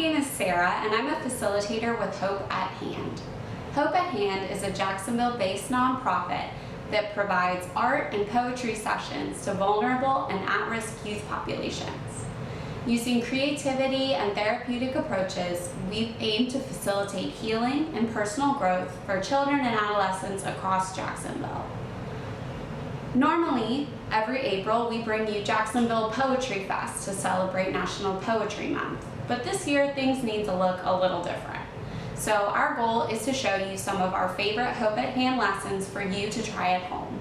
name is Sarah, and I'm a facilitator with Hope at Hand. Hope at Hand is a Jacksonville-based nonprofit that provides art and poetry sessions to vulnerable and at-risk youth populations. Using creativity and therapeutic approaches, we aim to facilitate healing and personal growth for children and adolescents across Jacksonville. Normally, every April, we bring you Jacksonville Poetry Fest to celebrate National Poetry Month, but this year things need to look a little different. So our goal is to show you some of our favorite Hope at Hand lessons for you to try at home.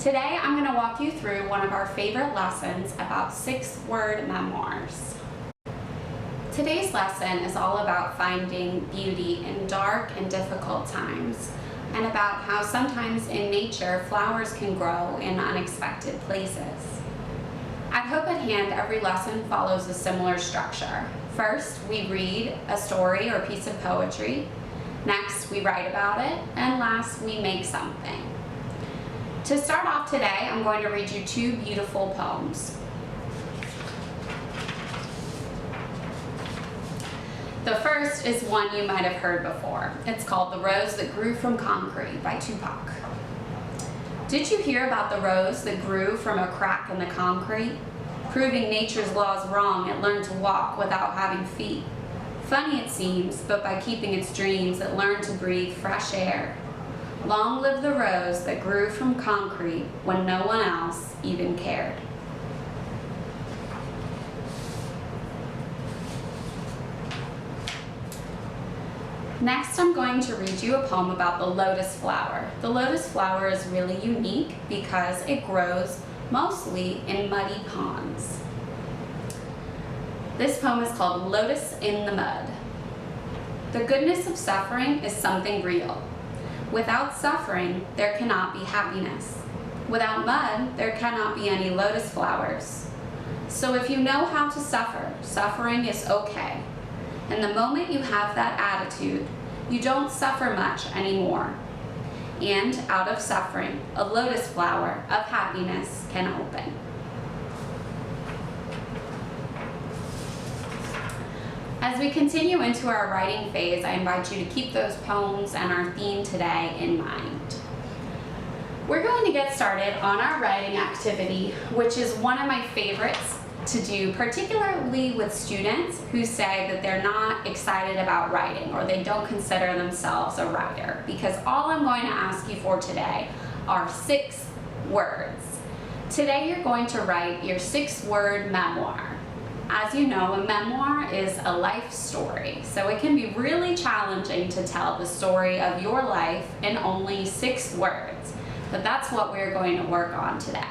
Today, I'm going to walk you through one of our favorite lessons about 6-word memoirs. Today's lesson is all about finding beauty in dark and difficult times, and about how sometimes in nature, flowers can grow in unexpected places. At Hope at Hand, every lesson follows a similar structure. First, we read a story or piece of poetry. Next, we write about it. And last, we make something. To start off today, I'm going to read you 2 beautiful poems. The first is one you might have heard before. It's called The Rose That Grew from Concrete by Tupac. Did you hear about the rose that grew from a crack in the concrete? Proving nature's laws wrong, it learned to walk without having feet. Funny it seems, but by keeping its dreams, it learned to breathe fresh air. Long live the rose that grew from concrete when no one else even cared. Next, I'm going to read you a poem about the lotus flower. The lotus flower is really unique because it grows mostly in muddy ponds. This poem is called Lotus in the Mud. The goodness of suffering is something real. Without suffering, there cannot be happiness. Without mud, there cannot be any lotus flowers. So if you know how to suffer, suffering is okay. And the moment you have that attitude, you don't suffer much anymore. And out of suffering, a lotus flower of happiness can open. As we continue into our writing phase, I invite you to keep those poems and our theme today in mind. We're going to get started on our writing activity, which is one of my favorites to do, particularly with students who say that they're not excited about writing or they don't consider themselves a writer, because all I'm going to ask you for today are 6 words. Today you're going to write your 6-word memoir. As you know, a memoir is a life story, so it can be really challenging to tell the story of your life in only 6 words, but that's what we're going to work on today.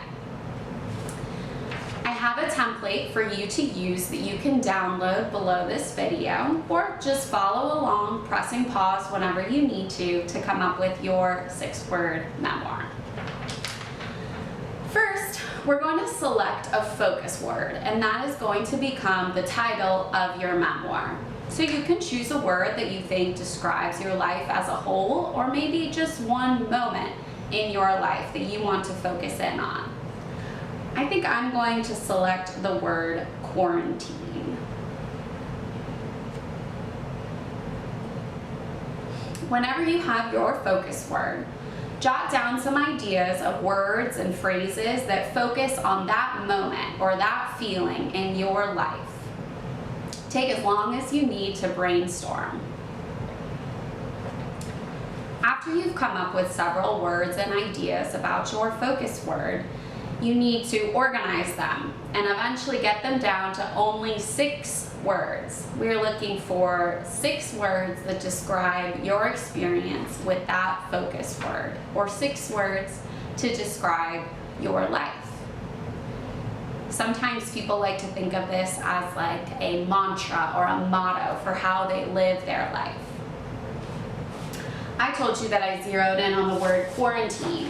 I have a template for you to use that you can download below this video, or just follow along, pressing pause whenever you need to come up with your 6-word memoir. First, we're going to select a focus word, and that is going to become the title of your memoir. So you can choose a word that you think describes your life as a whole, or maybe just one moment in your life that you want to focus in on. I think I'm going to select the word quarantine. Whenever you have your focus word, jot down some ideas of words and phrases that focus on that moment or that feeling in your life. Take as long as you need to brainstorm. After you've come up with several words and ideas about your focus word, you need to organize them and eventually get them down to only 6 words. We're looking for 6 words that describe your experience with that focus word, or 6 words to describe your life. Sometimes people like to think of this as like a mantra or a motto for how they live their life. I told you that I zeroed in on the word quarantine.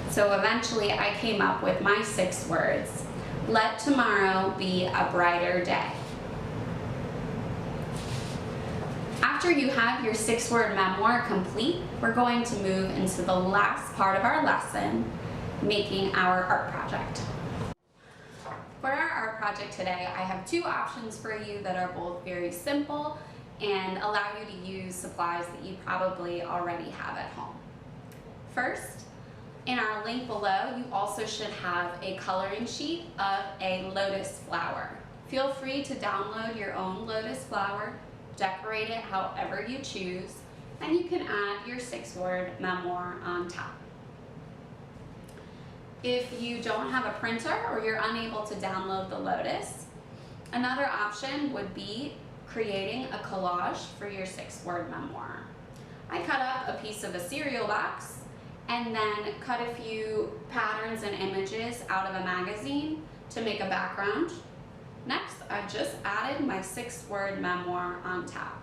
So eventually I came up with my 6 words. Let tomorrow be a brighter day. After you have your 6-word memoir complete, we're going to move into the last part of our lesson, making our art project. For our art project today, I have two options for you that are both very simple and allow you to use supplies that you probably already have at home. First, in our link below, you also should have a coloring sheet of a lotus flower. Feel free to download your own lotus flower, decorate it however you choose, and you can add your 6-word memoir on top. If you don't have a printer or you're unable to download the lotus, another option would be creating a collage for your 6-word memoir. I cut up a piece of a cereal box and then cut a few patterns and images out of a magazine to make a background. Next, I just added my 6-word memoir on top.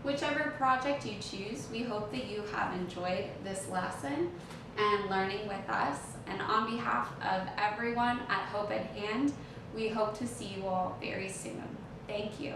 Whichever project you choose, we hope that you have enjoyed this lesson and learning with us. And on behalf of everyone at Hope at Hand, we hope to see you all very soon. Thank you.